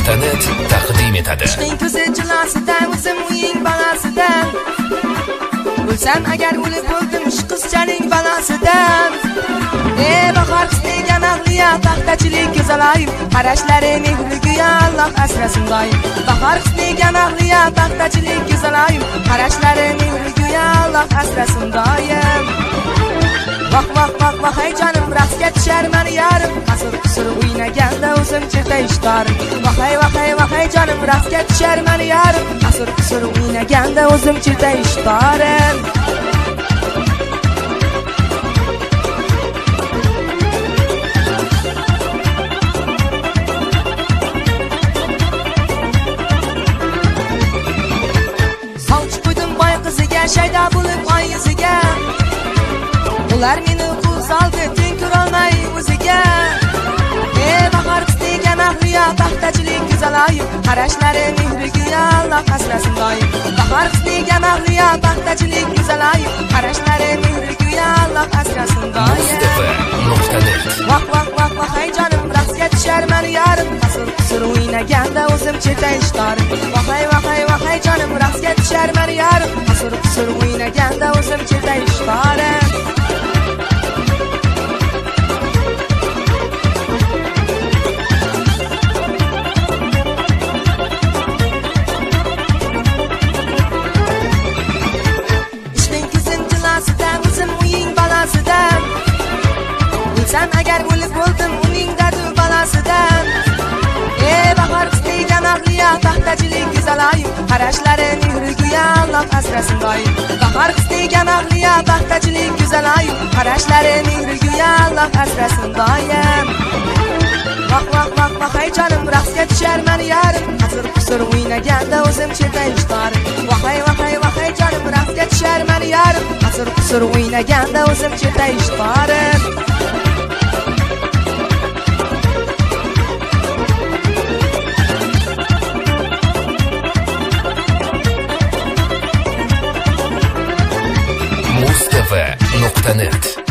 Mustava.net taqdim etadi. Ishqing ko'zi jilosidan, o'zim uying balasidan. O'lsam agar o'lib o'ldim shu qizchaning balasidan. Bahor qisdegan ahliya paxtachilik go'zalayim, qarashlari mehriga Alloh asrasin doim. Bahor qisdegan ahliya paxtachilik go'zalayim, qarashlari mehriga Alloh asrasin doim. Vah vah vah vah hey canım rastga tushar mani yarim, qasr qisr o'ynaganda o'zim cherta ishtarim. Vah hey canım rastga tushar mani yarim, qasr qisr o'ynaganda o'zim cherta ishtarim. Sovchi qo'ydim boy qiziga, shayda bo'lib oy yuziga. Ular meni qo'l soldi, teng ko'rolmay o'ziga. Bahor qisdegan ahliya paxtachilik go'zalayim, qarashlari mehriga Alloh asrasin doim. Bahor qisdegan ahliya paxtachilik go'zalayim, qarashlari mehriga Alloh asrasin doim. Mustava.net Vah vah vah vah hey canım rastga tushar mani yarim, qasr qisr o'ynaganda o'zim cherta ishtarim. Vah hey canım rastga tushar mani yarim, qasr qisr o'ynaganda o'zim cherta ishtarim. O'lsam agar o'lib o'ldim uning dardi balasidan. Bahor qisdegan ahliya paxtachilik go'zalayim, qarashlari mehriga Alloh asrasin doim. Bahor qisdegan ahliya paxtachilik go'zalayim, qarashlari mehriga Alloh asrasin doim. Vah vah vah vah hey canım rastga tushar mani yarim, qasr qisr o'ynaganda o'zim cherta ishtarim. Vah hey canım rastga tushar mani yarim, qasr qisr o'ynaganda o'zim cherta ishtarim. Mustava.net